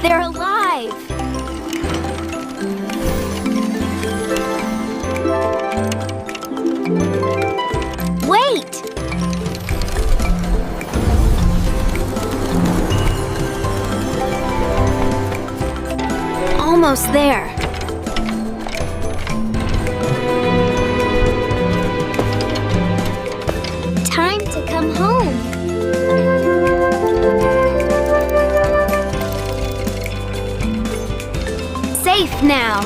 They're alive! Wait! Almost there. Time to come home. Safe now.